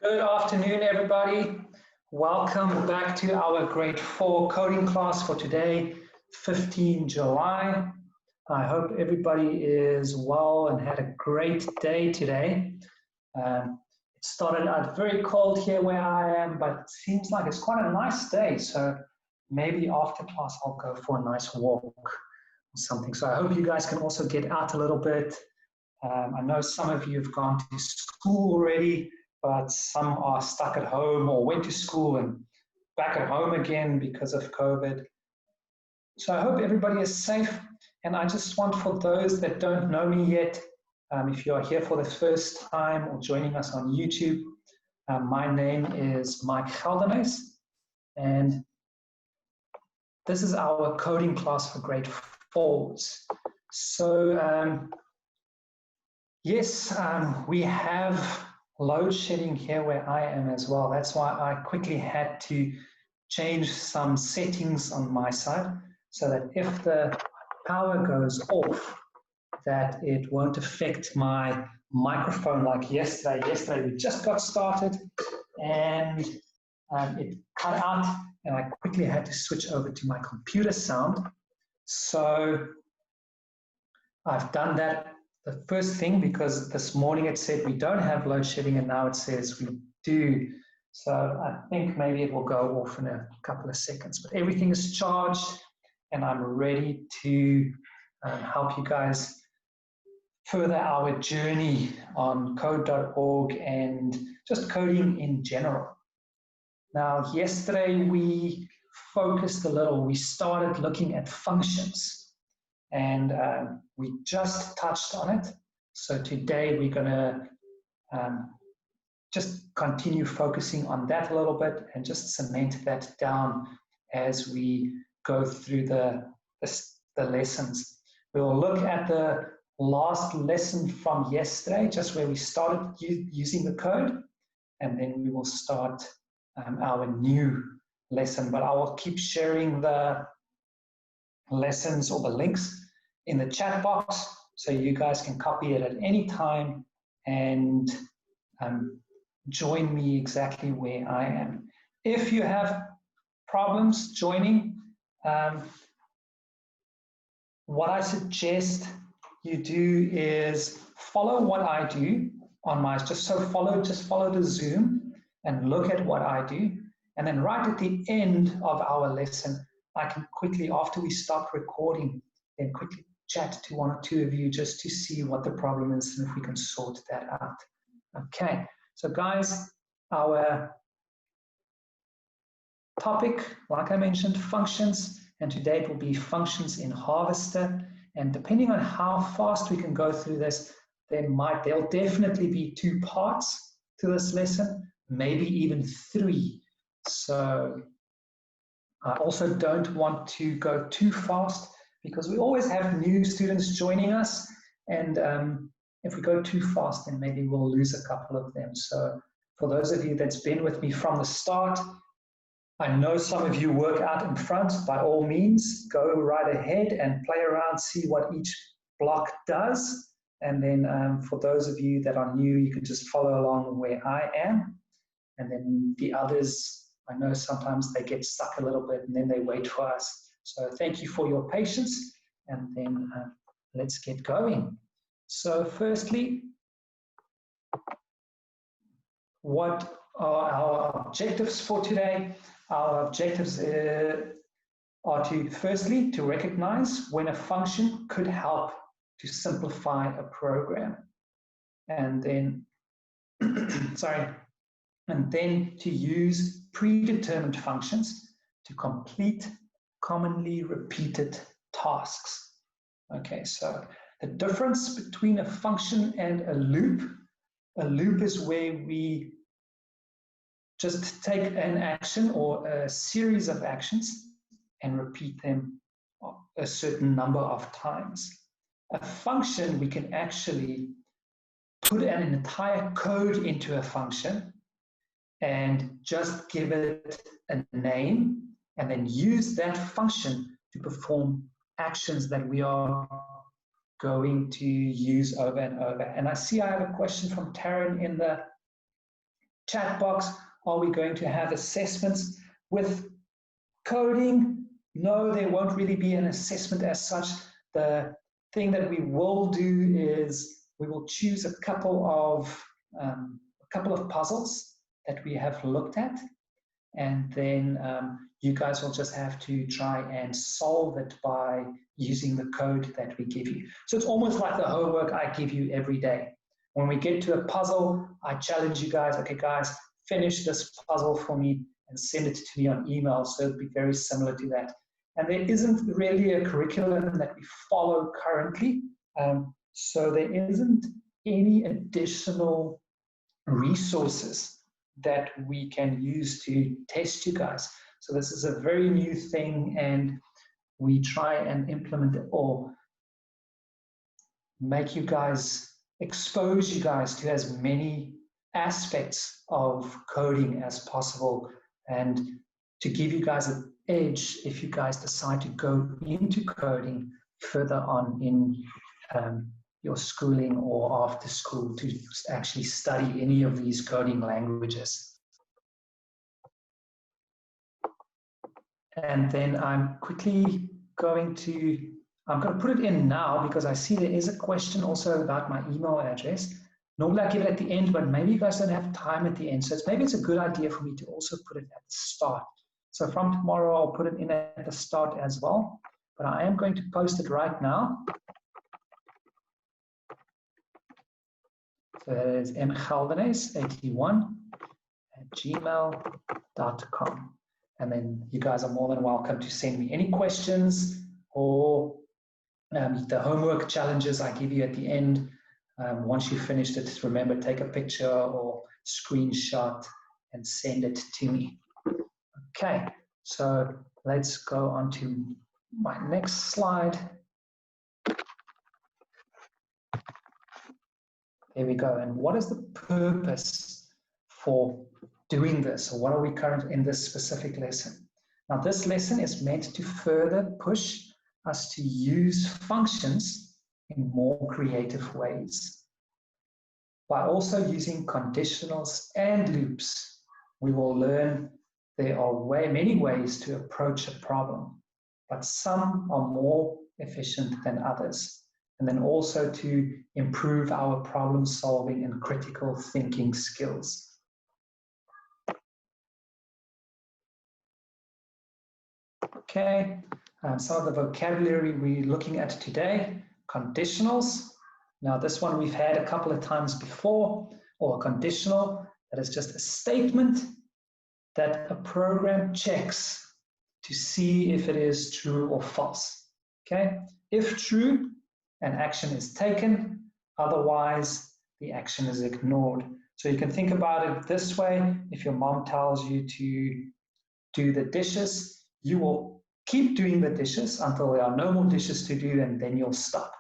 Good afternoon, everybody. Welcome back to our grade 4 coding class for today, 15 July. I hope everybody is well and had a great day today. It started out very cold here where I am, but it seems like it's quite a nice day. So maybe after class, I'll go for a nice walk or something. So I hope you guys can also get out a little bit. I know some of you have gone to school already, but some are stuck at home or went to school and back at home again because of COVID. So I hope everybody is safe. And I just want, for those that don't know me yet, if you are here for the first time or joining us on YouTube, my name is Mike Gelderhuis, and this is our coding class for grade 4s. So yes, we have load shedding here where I am as well. That's why I quickly had to change some settings on my side so that if the power goes off, that it won't affect my microphone like yesterday. Yesterday we just got started and it cut out and I quickly had to switch over to my computer sound. So I've done that the first thing, because this morning it said we don't have load shedding and now it says we do. So I think maybe it will go off in a couple of seconds, but everything is charged and I'm ready to help you guys further our journey on code.org and just coding in general. Now, yesterday we focused a little, we started looking at functions. And we just touched on it. So today we're going to just continue focusing on that a little bit and just cement that down as we go through the lessons. We'll look at the last lesson from yesterday, just where we started using the code, and then we will start our new lesson. But I will keep sharing the lessons or the links in the chat box so you guys can copy it at any time and join me exactly where I am. If you have problems joining, what I suggest you do is follow what I do on my, just follow the Zoom and look at what I do, and then right at the end of our lesson I can quickly, after we stop recording, then quickly chat to one or two of you just to see what the problem is and if we can sort that out. Okay, so guys, our topic, like I mentioned, functions, and today it will be functions in Harvester. And depending on how fast we can go through this, there'll definitely be 2 parts to this lesson, maybe even 3. So I also don't want to go too fast because we always have new students joining us, and if we go too fast, then maybe we'll lose a couple of them. So for those of you that's been with me from the start, I know some of you work out in front. By all means, go right ahead and play around, see what each block does. And then for those of you that are new, you can just follow along where I am. And then the others, I know sometimes they get stuck a little bit and then they wait for us. So thank you for your patience, and then let's get going. So firstly, what are our objectives for today? Our objectives are firstly to recognize when a function could help to simplify a program, and then and then to use predetermined functions to complete commonly repeated tasks. Okay, so the difference between a function and a loop is where we just take an action or a series of actions and repeat them a certain number of times. A function, we can actually put an entire code into a function and just give it a name, and then use that function to perform actions that we are going to use over and over. And I see I have a question from Taryn in the chat box. Are we going to have assessments with coding? No, there won't really be an assessment as such. The thing that we will do is we will choose a couple of puzzles that we have looked at, and then you guys will just have to try and solve it by using the code that we give you. So it's almost like the homework I give you every day. When we get to a puzzle, I challenge you guys, okay guys, finish this puzzle for me and send it to me on email. So it'll be very similar to that. And there isn't really a curriculum that we follow currently. So there isn't any additional resources that we can use to test you guys. So this is a very new thing, and we try and implement it or make you guys, expose you guys to as many aspects of coding as possible, and to give you guys an edge if you guys decide to go into coding further on in your schooling or after school to actually study any of these coding languages. And then I'm quickly going to put it in now because I see there is a question also about my email address. Normally I give it at the end, but maybe you guys don't have time at the end. So maybe it's a good idea for me to also put it at the start. So from tomorrow, I'll put it in at the start as well. But I am going to post it right now. So that is mgeldenes81@gmail.com. And then you guys are more than welcome to send me any questions or the homework challenges I give you at the end. Once you've finished it, remember, take a picture or screenshot and send it to me. Okay, so let's go on to my next slide. There we go. And what is the purpose for doing this? Or what are we currently in this specific lesson? Now, this lesson is meant to further push us to use functions in more creative ways. By also using conditionals and loops, we will learn there are many ways to approach a problem, but some are more efficient than others. And then also to improve our problem solving and critical thinking skills. Okay, some of the vocabulary we're looking at today: conditionals. Now this one we've had a couple of times before, or a conditional, that is just a statement that a program checks to see if it is true or false. Okay, if true, an action is taken, otherwise the action is ignored. So you can think about it this way: if your mom tells you to do the dishes, you will keep doing the dishes until there are no more dishes to do, and then you'll stop.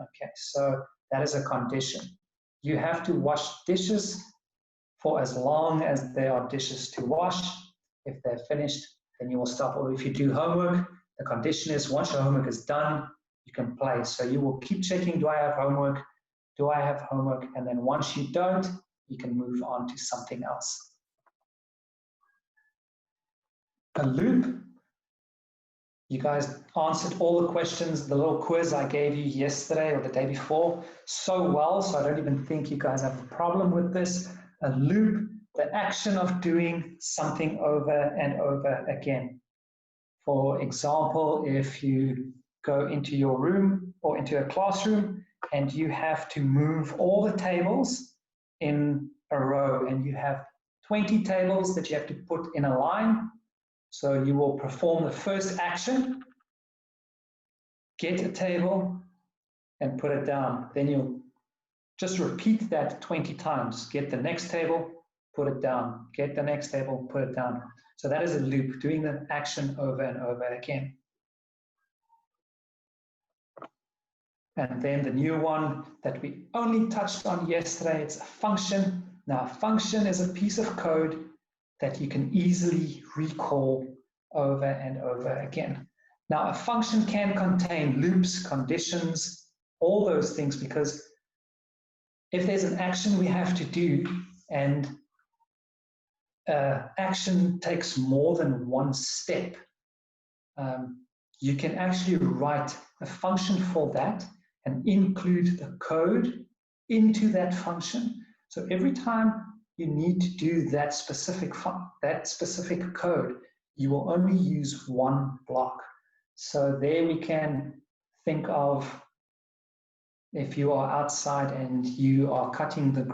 Okay, so that is a condition. You have to wash dishes for as long as there are dishes to wash. If they're finished, then you will stop. Or if you do homework, the condition is once your homework is done, you can play. So you will keep checking, do I have homework? Do I have homework? And then once you don't, you can move on to something else. A loop. You guys answered all the questions, the little quiz I gave you yesterday or the day before so well, so I don't even think you guys have a problem with this. A loop, the action of doing something over and over again. For example, if you go into your room or into a classroom and you have to move all the tables in a row, and you have 20 tables that you have to put in a line. So you will perform the first action, get a table and put it down. Then you'll just repeat that 20 times. Get the next table, put it down. Get the next table, put it down. So that is a loop, doing the action over and over again. And then the new one that we only touched on yesterday, it's a function. Now, a function is a piece of code that you can easily recall over and over again. Now, a function can contain loops, conditions, all those things, because if there's an action we have to do and action takes more than one step, you can actually write a function for that and include the code into that function. So every time you need to do that specific code, you will only use one block. So there we can think of, if you are outside and you are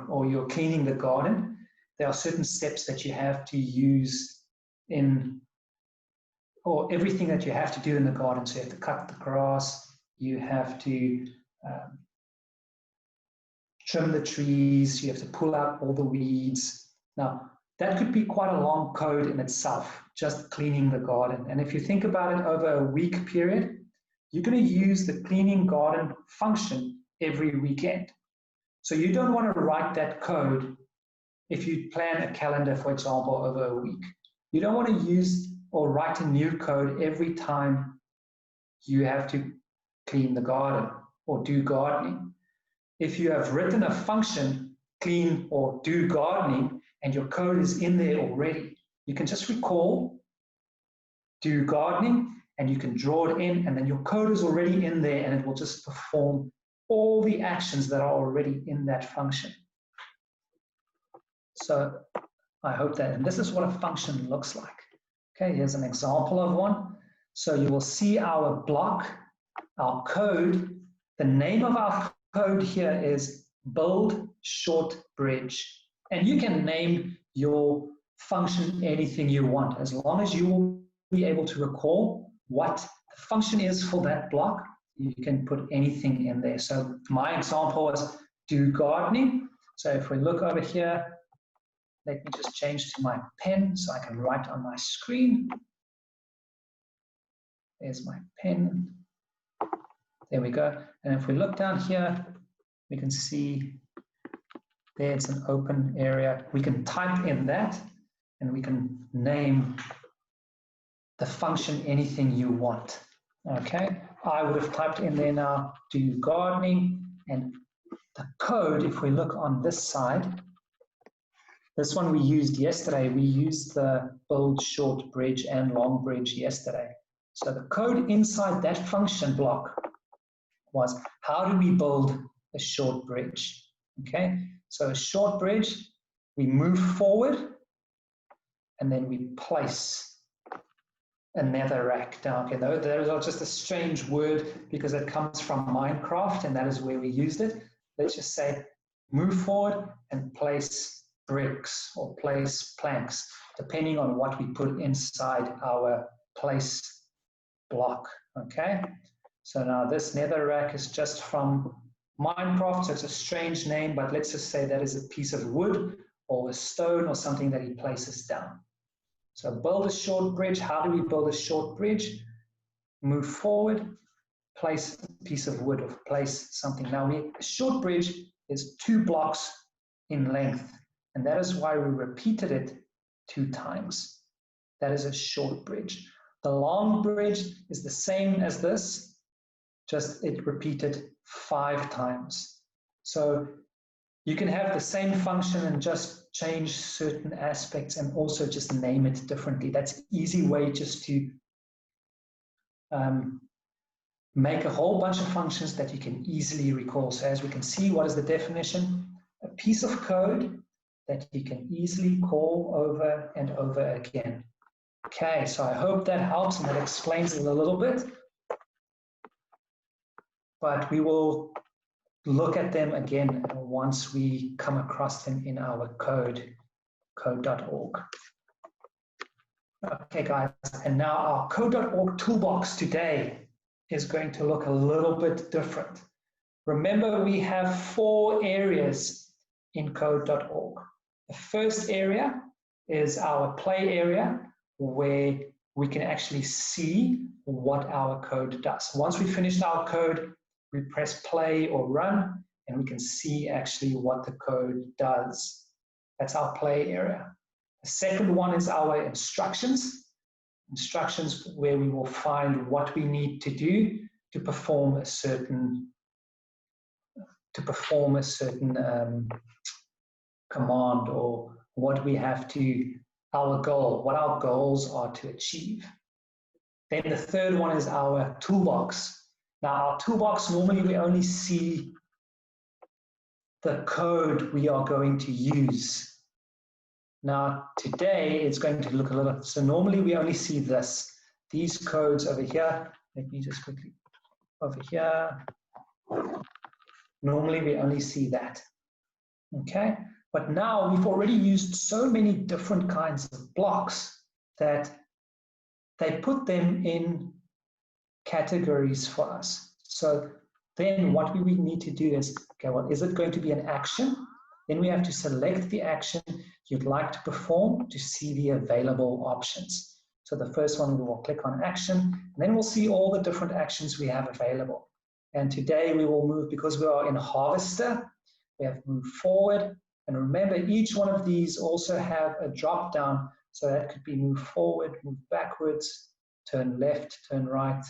or you're cleaning the garden, there are certain steps that you have to use or everything that you have to do in the garden. So you have to cut the grass, you have to trim the trees, you have to pull out all the weeds. Now, that could be quite a long code in itself, just cleaning the garden. And if you think about it over a week period, you're going to use the cleaning garden function every weekend. So you don't want to write that code if you plan a calendar, for example, over a week. You don't want to use or write a new code every time you have to clean the garden or do gardening. If you have written a function, clean or do gardening, and your code is in there already, you can just recall, do gardening, and you can draw it in, and then your code is already in there, and it will just perform all the actions that are already in that function. So I hope that, and this is what a function looks like. Okay, here's an example of one. So you will see our block, our code. The name of our code here is build short bridge. And you can name your function anything you want, as long as you will be able to recall what the function is for that block. You can put anything in there. So my example was do gardening. So if we look over here, let me just change to my pen so I can write on my screen. There's my pen. There we go. And if we look down here, we can see there's an open area. We can type in that and we can name the function anything you want. Okay, I would have typed in there now, do gardening, and the code, if we look on this side, this one we used yesterday. We used the build short bridge and long bridge yesterday. So the code inside that function block was, how do we build a short bridge? Okay, so a short bridge, we move forward and then we place a netherrack down. Okay, those are just a strange word because it comes from Minecraft and that is where we used it. Let's just say move forward and place bricks or place planks, depending on what we put inside our place block. Okay, so now this netherrack is just from Minecraft, so it's a strange name, but let's just say that is a piece of wood or a stone or something that he places down. So build a short bridge. How do we build a short bridge? Move forward, place a piece of wood or place something. Now a short bridge is 2 blocks in length, and that is why we repeated it 2 times. That is a short bridge. The long bridge is the same as this, just it repeated 5 times. So you can have the same function and just change certain aspects and also just name it differently. That's an easy way just to make a whole bunch of functions that you can easily recall. So as we can see, what is the definition? A piece of code that you can easily call over and over again. Okay, so I hope that helps and that explains it a little bit. But we will look at them again once we come across them in our code.org. Okay, guys, and now our code.org toolbox today is going to look a little bit different. Remember, we have 4 areas in code.org. The first area is our play area, where we can actually see what our code does. Once we finished our code, we press play or run, and we can see actually what the code does. That's our play area. The second one is our instructions. Instructions where we will find what we need to do to perform a certain command, or what we have to our goal, what our goals are to achieve. Then the third one is our toolbox. Now, our toolbox, normally we only see the code we are going to use. Now, today it's going to look a little, so normally we only see this, these codes over here. Let me just quickly, over here. Normally we only see that, okay? But now we've already used so many different kinds of blocks that they put them in categories for us. So then what we need to do is, okay, well, is it going to be an action? Then we have to select the action you'd like to perform to see the available options. So the first one, we will click on action, and then we'll see all the different actions we have available. And today we will move, because we are in Harvester, we have move forward. And remember, each one of these also have a drop down. So that could be move forward, move backwards, turn left, turn right,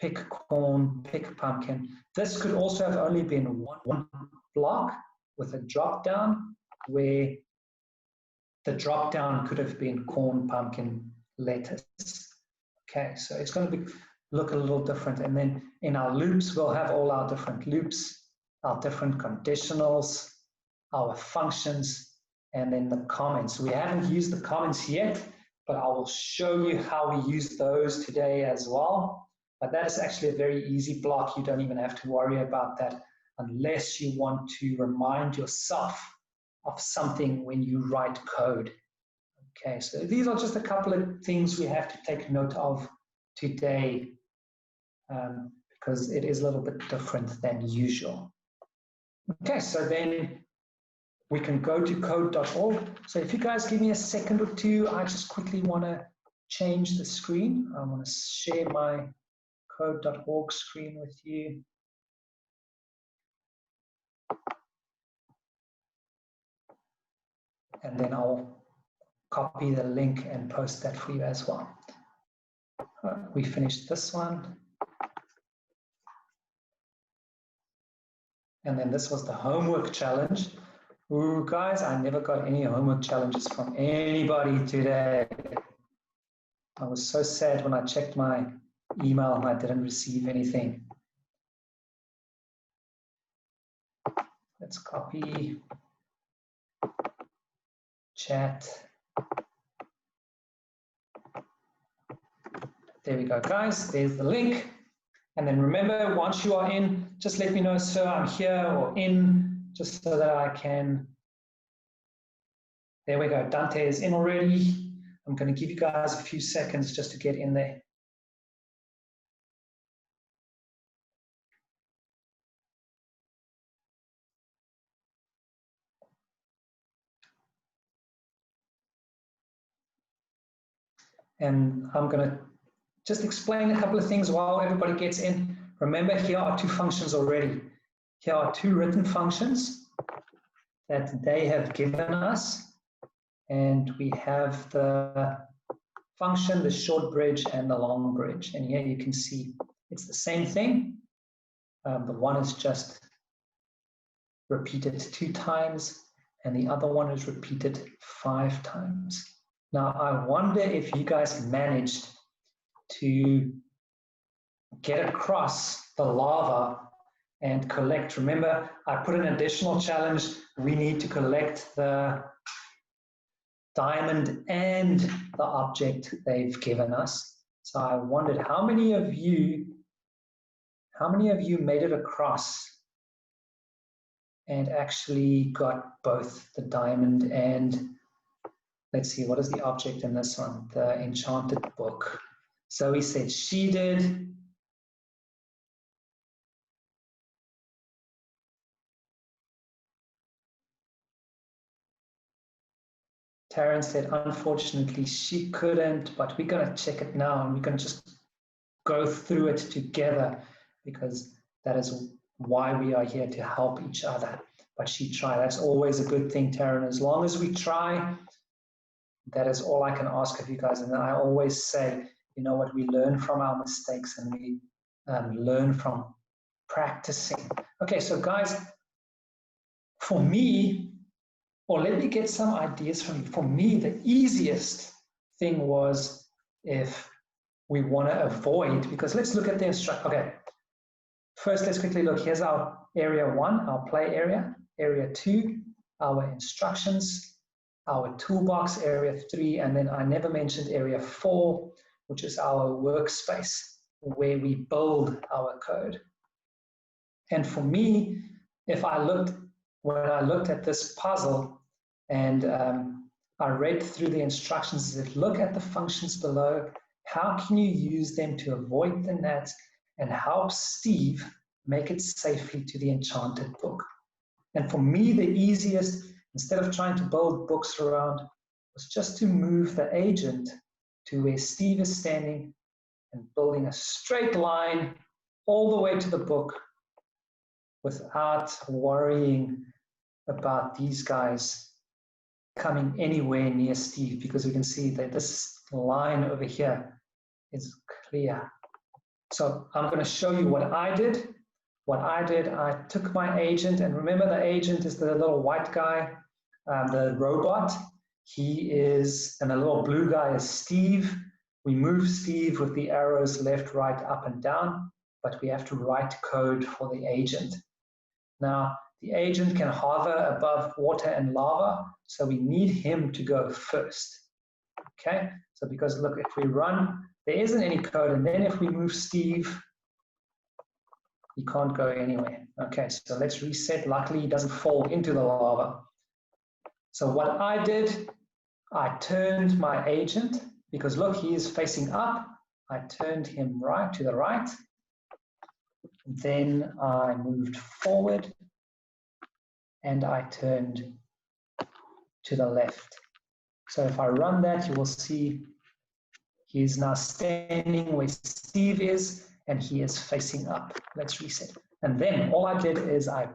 pick corn, pick pumpkin. This could also have only been one block with a drop down, where the drop down could have been corn, pumpkin, lettuce. Okay, so it's going to look a little different. And then in our loops, we'll have all our different loops, our different conditionals, our functions, and then the comments. We haven't used the comments yet, but I will show you how we use those today as well. But that is actually a very easy block. You don't even have to worry about that unless you want to remind yourself of something when you write code. Okay, so these are just a couple of things we have to take note of today, because it is a little bit different than usual. Okay, so then we can go to code.org. So if you guys give me a second or two, I just quickly want to change the screen. I want to share my code.org screen with you. And then I'll copy the link and post that for you as well. We finished this one. And then this was the homework challenge. Ooh, guys, I never got any homework challenges from anybody today. I was so sad when I checked my email and I didn't receive anything. Let's copy, chat. There we go, guys. There's the link. And then remember, once you are in, just let me know, sir, I'm here, or in, just so that I can. There we go. Dante is in already. I'm going to give you guys a few seconds just to get in there. And I'm going to just explain a couple of things while everybody gets in. Remember, here are two functions already. Here are two written functions that they have given us. And we have the function, the short bridge, and the long bridge. And here you can see it's the same thing. The one is just repeated 2 times, and the other one is repeated 5 times. Now, I wonder if you guys managed to get across the lava and collect. Remember, I put an additional challenge. We need to collect the diamond and the object they've given us. So I wondered how many of you made it across and actually got both the diamond and, let's see, what is the object in this one? The enchanted book. So he said she did. Taryn said, unfortunately, she couldn't, but we're going to check it now and we're going to just go through it together, because that is why we are here, to help each other. But she tried. That's always a good thing, Taryn. As long as we try, that is all I can ask of you guys. And I always say, you know what, we learn from our mistakes and we learn from practicing. Okay, so guys, for me, or let me get some ideas from you. For me, the easiest thing was if we want to avoid, because let's look at the instruction. Okay, first let's quickly look. Here's our area 1, our play area. Area 2, our instructions, our toolbox, area 3, and then I never mentioned area 4, which is our workspace, where we build our code. And for me, when I looked at this puzzle and I read through the instructions, it said, look at the functions below. How can you use them to avoid the gnats and help Steve make it safely to the enchanted book? And for me, the easiest, instead of trying to build books around, was just to move the agent to where Steve is standing and building a straight line all the way to the book without worrying about these guys coming anywhere near Steve, because we can see that this line over here is clear. So I'm going to show you what I did. I took my agent, and remember the agent is the little white guy, the robot. He is, and the little blue guy is Steve. We move Steve with the arrows left, right, up, and down, but we have to write code for the agent. Now, the agent can hover above water and lava, so we need him to go first. Okay, so because look, if we run, there isn't any code, and then if we move Steve, he can't go anywhere. Okay, so let's reset. Luckily, he doesn't fall into the lava. So what I did, I turned my agent, because look, he is facing up. I turned him right to the right. Then I moved forward, and I turned to the left. So if I run that, you will see he is now standing where Steve is, and he is facing up. Let's reset. And then all I did is I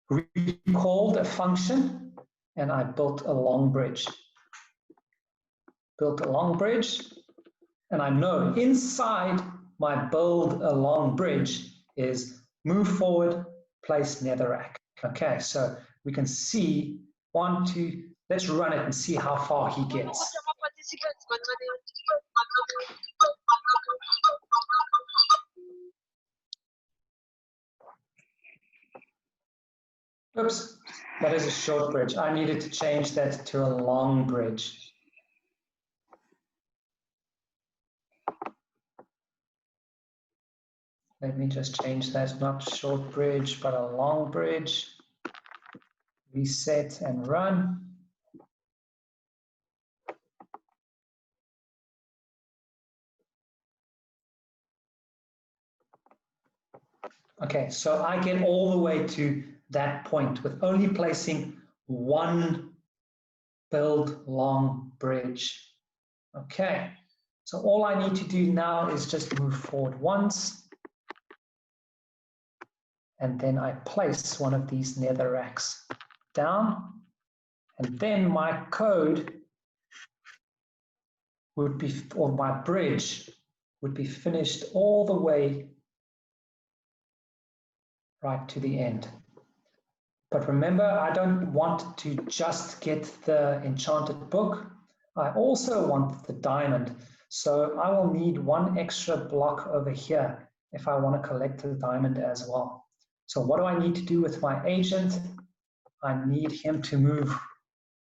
recalled a function, and I built a long bridge. And I know inside my build a long bridge is move forward, place netherrack. Okay, so we can see 1, 2, let's run it and see how far he gets. Oops, that is a short bridge. I needed to change that to a long bridge. Let me just change that, not short bridge, but a long bridge. Reset and run. Okay, so I get all the way to that point with only placing one build long bridge. Okay, so all I need to do now is just move forward once, and then I place one of these netherracks down, and then my code would be, or my bridge would be finished all the way right to the end. But remember, I don't want to just get the enchanted book. I also want the diamond. So I will need one extra block over here if I want to collect the diamond as well. So what do I need to do with my agent? I need him to move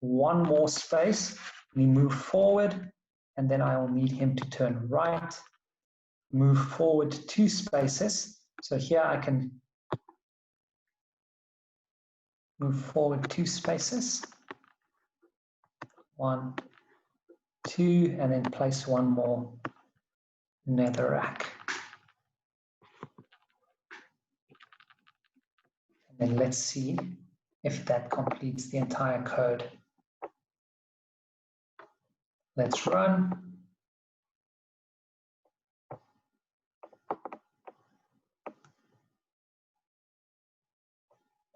one more space. We move forward, and then I will need him to turn right, move forward 2 spaces. So here I can move forward 2 spaces, 1, 2, and then place one more netherrack. And then let's see if that completes the entire code. Let's run.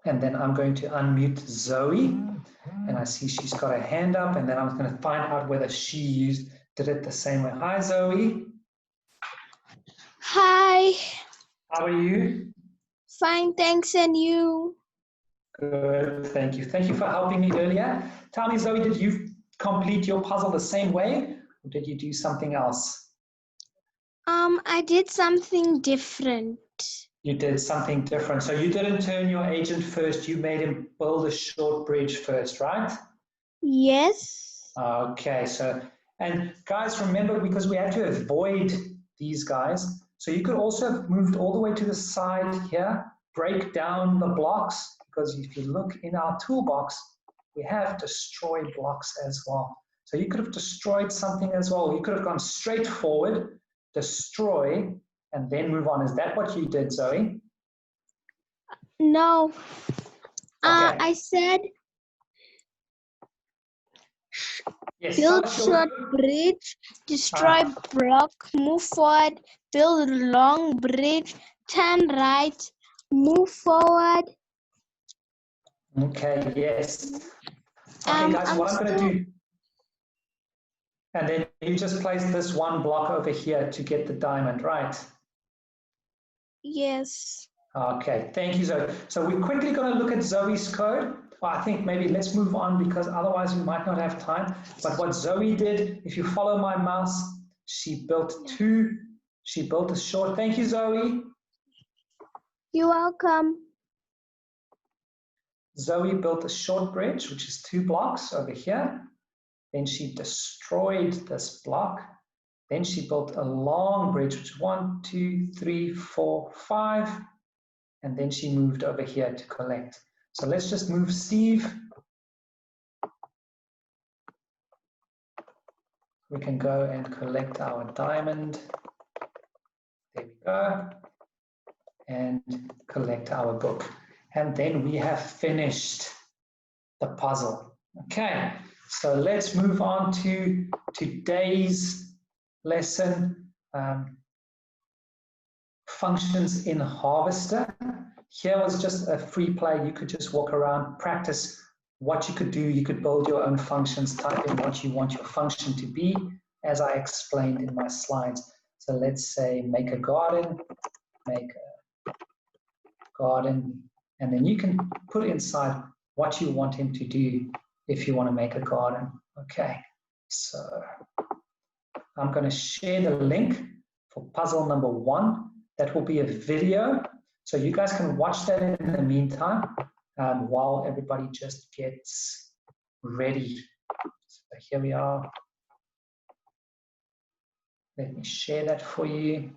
And then I'm going to unmute Zoe. And I see she's got her hand up, and then I'm going to find out whether she did it the same way. Hi, Zoe. Hi. How are you? Fine, thanks, and you? Good, thank you. Thank you for helping me earlier. Tell me, Zoe, did you complete your puzzle the same way, or did you do something else? I did something different. You did something different. So you didn't turn your agent first, you made him build a short bridge first, right? Yes. Okay, so, and guys, remember, because we had to avoid these guys, so you could also have moved all the way to the side here, break down the blocks, because if you look in our toolbox, we have destroy blocks as well. So you could have destroyed something as well. You could have gone straight forward, destroy, and then move on. Is that what you did, Zoe? No. Okay. I said Yes, build short bridge, destroy block, move forward, build long bridge, turn right, move forward. Okay, yes. Okay, guys, what I'm going to do, and then you just place this one block over here to get the diamond, right? Yes. Okay, thank you, Zoe. So we're quickly going to look at Zoe's code. Well, I think maybe let's move on because otherwise we might not have time. But what Zoe did, if you follow my mouse, she built a short, thank you, Zoe. You're welcome. Zoe built a short bridge, which is 2 blocks over here. Then she destroyed this block. Then she built a long bridge, which is 1, 2, 3, 4, 5. And then she moved over here to collect. So let's just move Steve. We can go and collect our diamond. There we go. And collect our book. And then we have finished the puzzle. Okay, so let's move on to today's lesson. Functions in Harvester. Here was just a free play. You could just walk around, practice what you could do. You could build your own functions, type in what you want your function to be, as I explained in my slides. So let's say make a garden, and then you can put inside what you want him to do if you want to make a garden. Okay, so I'm going to share the link for puzzle number 1. That will be a video, so you guys can watch that in the meantime while everybody just gets ready. So here we are. Let me share that for you.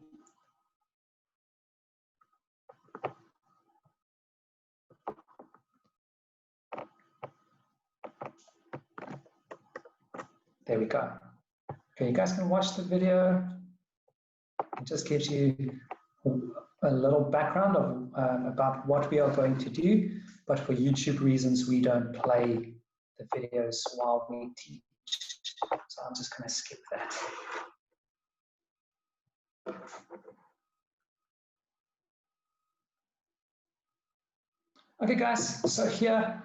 There we go. Okay, you guys can watch the video. It just gives you a little background of about what we are going to do, but for YouTube reasons, we don't play the videos while we teach. So I'm just going to skip that. Okay, guys, so here,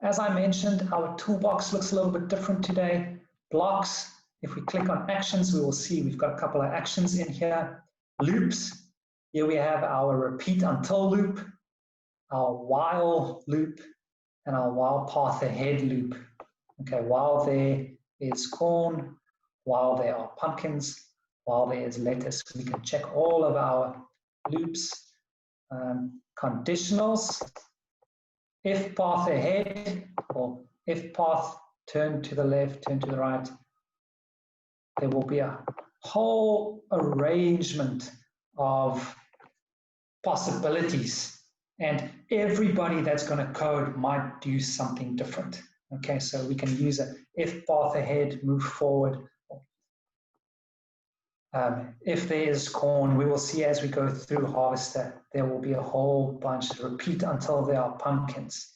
as I mentioned, our toolbox looks a little bit different today. Blocks, if we click on actions, we will see we've got a couple of actions in here. Loops, here we have our repeat until loop, our while loop, and our while path ahead loop. Okay, while there is corn, while there are pumpkins, while there is lettuce, we can check all of our loops. Conditionals, if path ahead, or if path turn to the left, turn to the right, there will be a whole arrangement of possibilities, and everybody that's going to code might do something different. Okay, so we can use a if path ahead, move forward. If there is corn, we will see as we go through Harvester, there will be a whole bunch, repeat until there are pumpkins.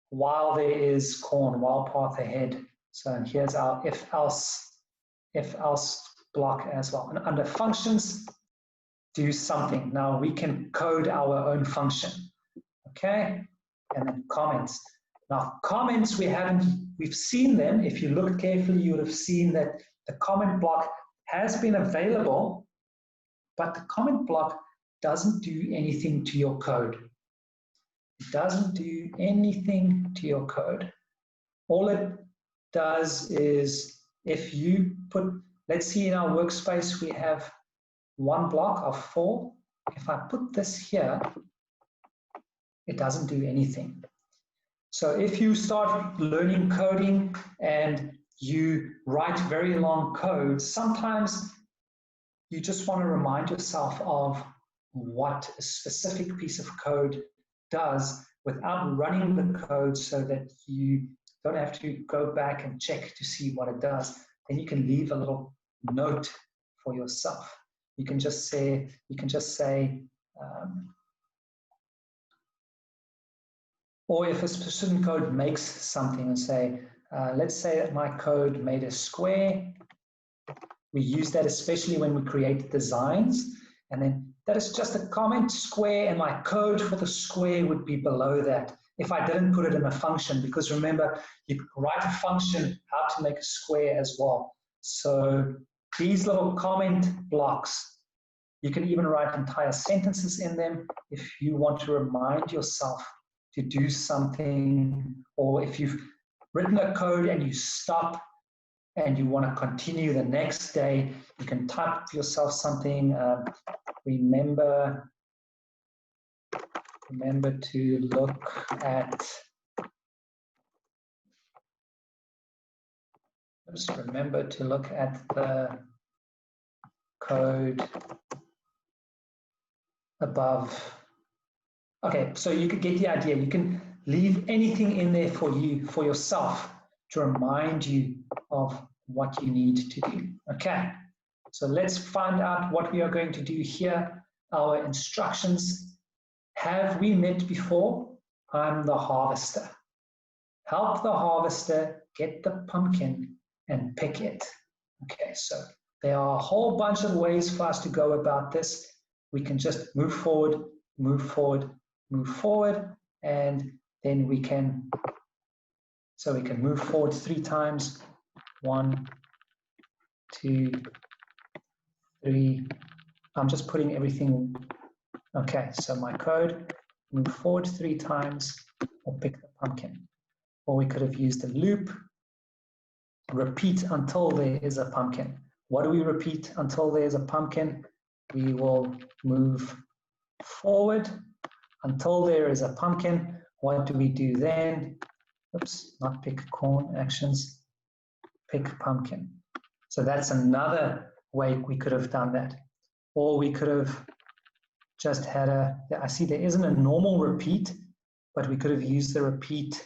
While there is corn, while path ahead. So and here's our if else block as well. And under functions, do something. Now we can code our own function. Okay, and then comments. Now comments, we've seen them. If you look carefully, you would have seen that the comment block has been available, but the comment block doesn't do anything to your code. It doesn't do anything to your code. All it does is if you put, let's see in our workspace we have one block of 4. If I put this here, it doesn't do anything. So if you start learning coding and you write very long code, sometimes you just want to remind yourself of what a specific piece of code does without running the code so that you don't have to go back and check to see what it does. Then you can leave a little note for yourself. You can just say, or if a specific code makes something and say, let's say that my code made a square. We use that especially when we create designs. And then that is just a comment square, and my code for the square would be below that if I didn't put it in a function, because remember, you could write a function how to make a square as well. So these little comment blocks, you can even write entire sentences in them if you want to remind yourself to do something, or if you've written a code and you stop and you want to continue the next day, you can type yourself something, remember to look at, remember to look at the code above. Okay, so you could get the idea. You can leave anything in there for you, for yourself, to remind you of what you need to do. Okay, so let's find out what we are going to do here. Our instructions. Have we met before? I'm the harvester. Help the harvester get the pumpkin and pick it. Okay, so there are a whole bunch of ways for us to go about this. We can just move forward, move forward, move forward, and then we can, so we can move forward 3 times. 1, 2, 3. I'm just putting everything. Okay, so my code, move forward 3 times, or pick the pumpkin. Or we could have used a loop, repeat until there is a pumpkin. What do we repeat until there is a pumpkin? We will move forward until there is a pumpkin. What do we do then? Oops, not pick corn, actions, pick pumpkin. So that's another way we could have done that. Or we could have just had a, I see there isn't a normal repeat, but we could have used the repeat,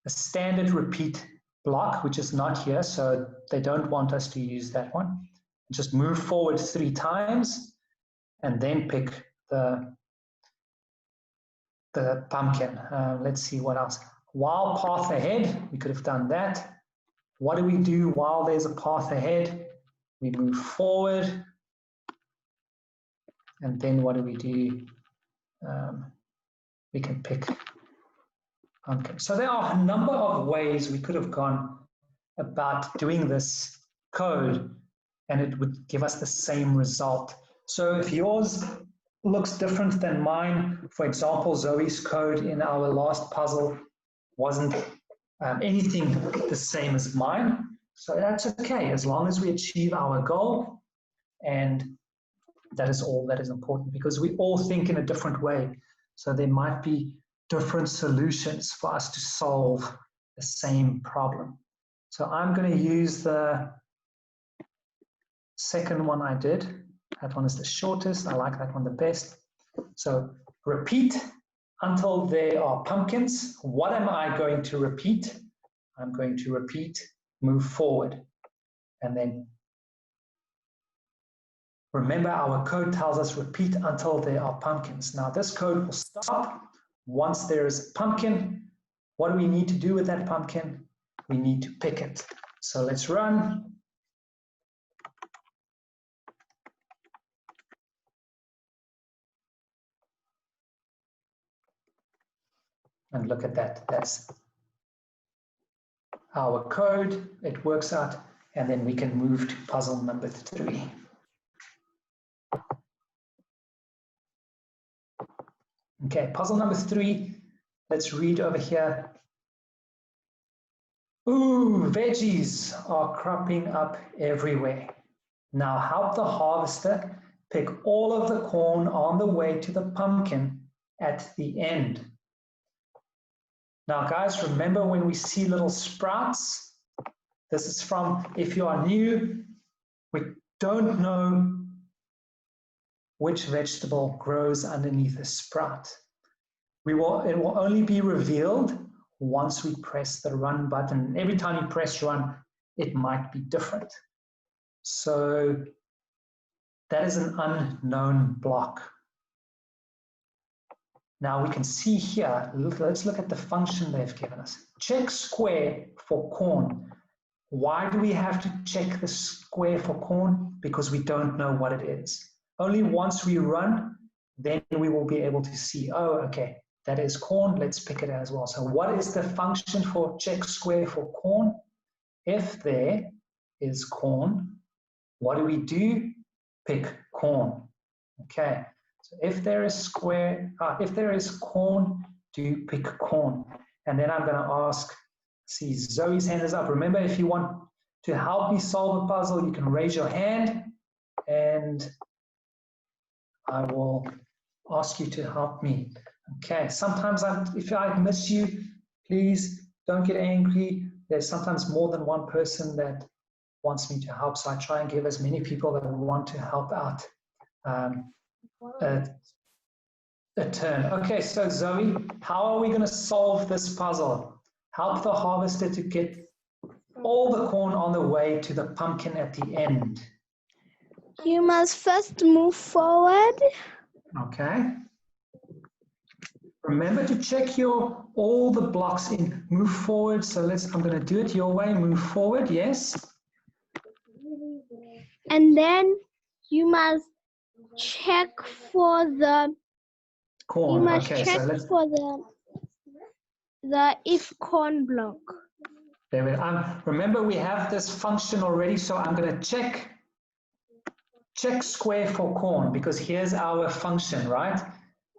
a standard repeat block, which is not here, so they don't want us to use that one. Just move forward 3 times and then pick the pumpkin. Let's see what else. While path ahead, we could have done that. What do we do while there's a path ahead? We move forward, and then what do we do? We can pick pumpkin. So there are a number of ways we could have gone about doing this code, and it would give us the same result. So if yours looks different than mine, for example, Zoe's code in our last puzzle wasn't anything the same as mine, so that's okay, as long as we achieve our goal, and that is all that is important, because we all think in a different way, so there might be different solutions for us to solve the same problem. So I'm going to use the second one I did. That one is the shortest. I like that one the best. So repeat until there are pumpkins. What am I going to repeat? I'm going to repeat, move forward. And then remember, our code tells us repeat until there are pumpkins. Now this code will stop once there is a pumpkin. What do we need to do with that pumpkin? We need to pick it. So let's run. And look at that, that's our code, it works out, and then we can move to puzzle number 3. Okay, puzzle number 3 let's read over here. Ooh, veggies are cropping up everywhere. Now help the harvester pick all of the corn on the way to the pumpkin at the end. Now guys, remember when we see little sprouts? This is from, if you are new, we don't know which vegetable grows underneath a sprout. It will only be revealed once we press the run button. Every time you press run, it might be different. So that is an unknown block. Now we can see here, let's look at the function they've given us. Check square for corn. Why do we have to check the square for corn? Because we don't know what it is. Only once we run, then we will be able to see, oh, okay, that is corn, let's pick it as well. So what is the function for check square for corn? If there is corn, what do? Pick corn. Okay, so if there is corn, do pick corn. And then I'm going to ask, see, Zoe's hand is up. Remember, if you want to help me solve a puzzle, you can raise your hand and I will ask you to help me. Okay, sometimes if I miss you, please don't get angry. There's sometimes more than one person that wants me to help, so I try and give as many people that want to help out a turn. Okay, so Zoe, how are we going to solve this puzzle? Help the harvester to get all the corn on the way to the pumpkin at the end. You must first move forward. Okay. Remember to check all the blocks in. Move forward. So I'm going to do it your way. Move forward. Yes. And then you must check for the corn. You must okay, check so for the if corn block. There we go. Remember, we have this function already, so I'm going to check square for corn, because here's our function, right?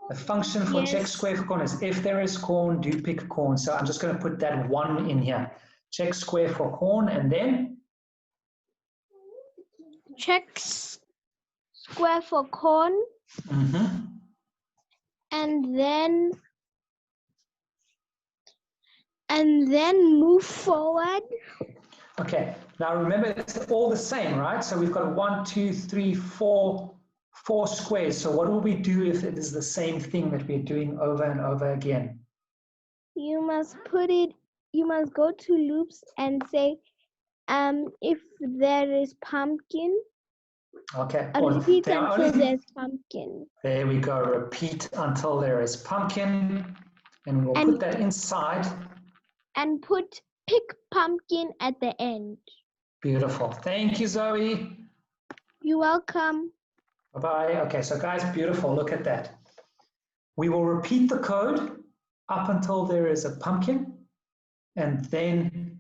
The function for check square for corn is if there is corn, do pick corn. So I'm just going to put that 1 in here. Check square for corn, and then? Check square for corn. Mm-hmm. And then move forward. Okay, now remember it's all the same, right? So we've got 1, 2, 3, 4 squares. So what will we do if it is the same thing that we're doing over and over again? You must go to loops and say, if there is pumpkin. Okay. Repeat until there's pumpkin. There we go. Repeat until there is pumpkin. And we'll put that inside. And put pick pumpkin at the end. Beautiful. Thank you, Zoe. You're welcome. Bye-bye. Okay, so guys, beautiful. Look at that. We will repeat the code up until there is a pumpkin. And then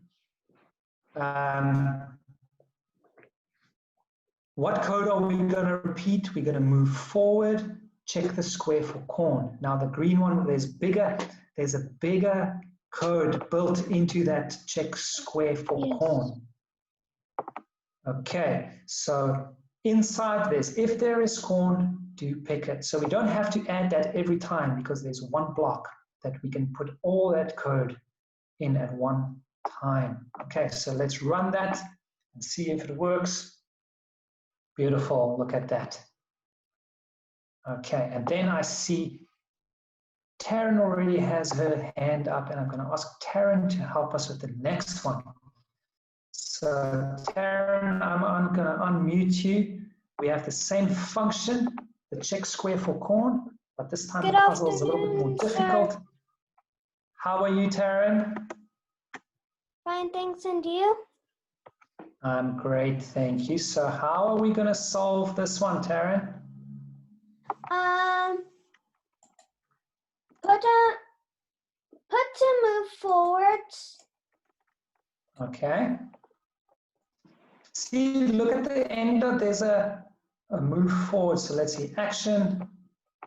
what code are we going to repeat? We're going to move forward, check the square for corn. Now the green one, there's a bigger code built into that check square for corn. Okay, so inside this, if there is corn, do pick it. So we don't have to add that every time because there's one block that we can put all that code in at one time. Okay, so let's run that and see if it works. Beautiful, look at that. Okay, and then I see Taryn already has her hand up, and I'm going to ask Taryn to help us with the next one. So Taryn, I'm going to unmute you. We have the same function, the check square for corn, but this time the puzzle is a little bit more difficult. Sir. How are you, Taryn? Fine, thanks, and you? I'm great, thank you. So how are we going to solve this one, Taryn? Put to move forward. Okay. See, look at the end of, there's a move forward. So let's see, action,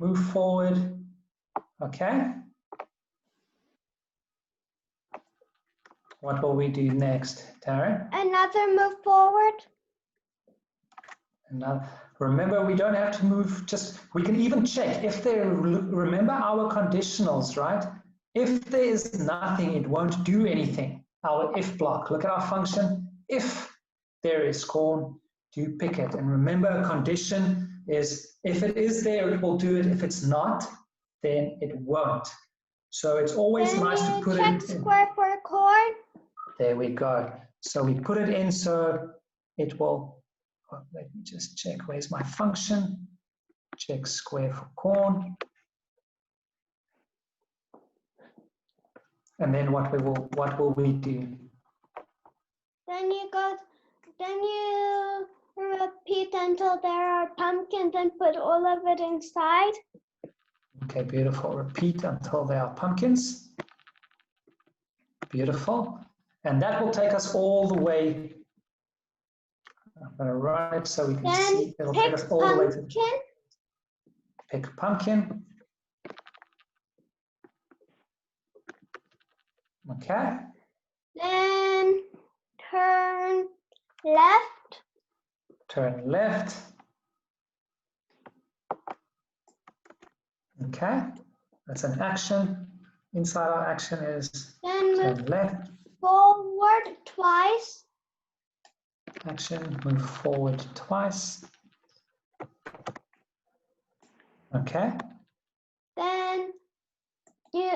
move forward. Okay. What will we do next, Taryn? Another move forward. Now, remember, we don't have to move, we can even check if there, remember our conditionals, right? If there is nothing, it won't do anything. Our if block, look at our function. If there is corn, do pick it. And remember, a condition is if it is there, it will do it. If it's not, then it won't. So it's always nice to put it in. Check square for corn. There we go. So we put it in so it will, let me just check, where's my function? Check square for corn. And then what will we do? Then you repeat until there are pumpkins and put all of it inside. Okay, beautiful. Repeat until there are pumpkins. Beautiful. And that will take us all the way. I'm going to run it so we can see. It'll take us all the way to pick pumpkin. Okay. Then turn left. Turn left. Okay. That's an action. Inside our action is Then turn move left. forward twice. Action, move forward twice. Okay. Then you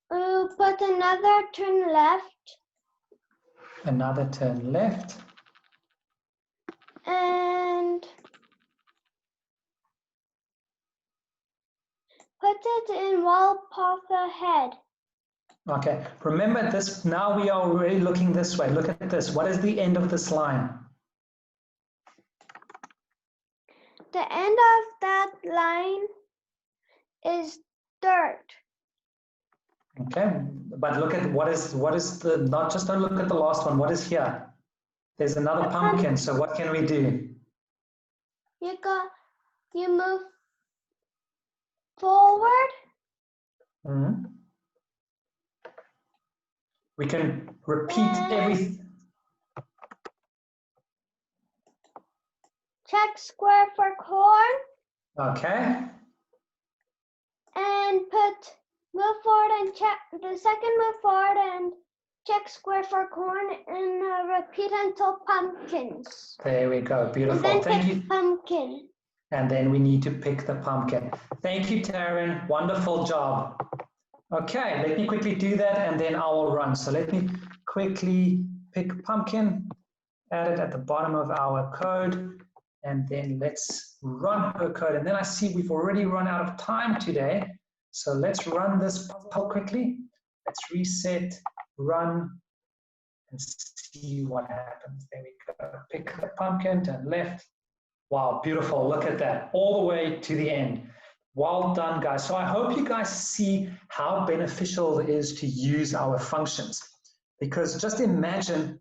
put another turn left. Another turn left. And put it in wall path ahead. Okay, remember this, now we are already looking this way. Look at this. What is the end of this line? The end of that line is dirt. Okay, but look at what is the, not just don't look at the last one, what is here? There's another pumpkin, so what can we do? You move forward. Mm-hmm. We can repeat everything. Check square for corn. Okay. And move forward and check the second move forward and check square for corn and repeat until pumpkins. There we go. Beautiful. And then Thank pick you. pumpkin. And then we need to pick the pumpkin. Thank you, Taryn. Wonderful job. Okay, let me quickly do that and then I will run. So let me quickly pick pumpkin, add it at the bottom of our code, and then let's run her code. And then I see we've already run out of time today. So let's run this puzzle quickly. Let's reset, run, and see what happens. There we go. Pick the pumpkin, turn left. Wow, beautiful. Look at that. All the way to the end. Well done, guys. So I hope you guys see how beneficial it is to use our functions. Because just imagine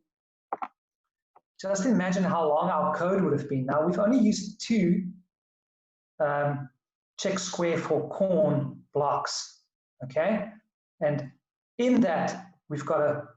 how long our code would have been. Now, we've only used two check square for corn blocks, okay? And in that, we've got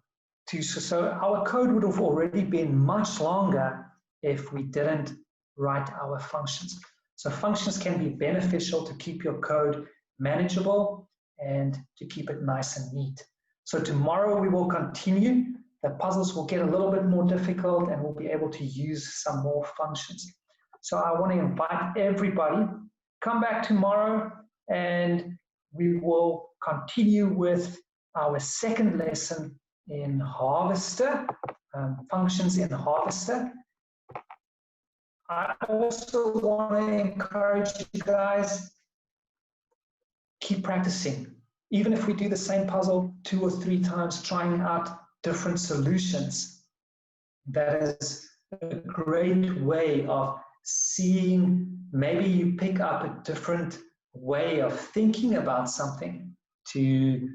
so our code would have already been much longer if we didn't write our functions. So functions can be beneficial to keep your code manageable and to keep it nice and neat. So tomorrow we will continue. The puzzles will get a little bit more difficult and we'll be able to use some more functions. So I want to invite everybody, come back tomorrow and we will continue with our second lesson in Harvester, functions in Harvester. I also want to encourage you guys, keep practicing. Even if we do the same puzzle 2 or 3 times, trying out different solutions, that is a great way of seeing, maybe you pick up a different way of thinking about something to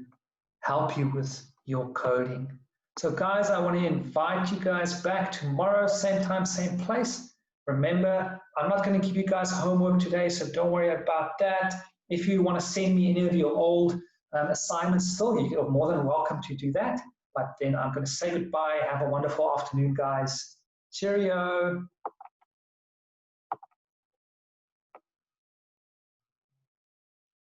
help you with your coding. So guys, I want to invite you guys back tomorrow, same time, same place. Remember, I'm not going to give you guys homework today, so don't worry about that. If you want to send me any of your old assignments still, you're more than welcome to do that. But then I'm going to say goodbye. Have a wonderful afternoon, guys. Cheerio.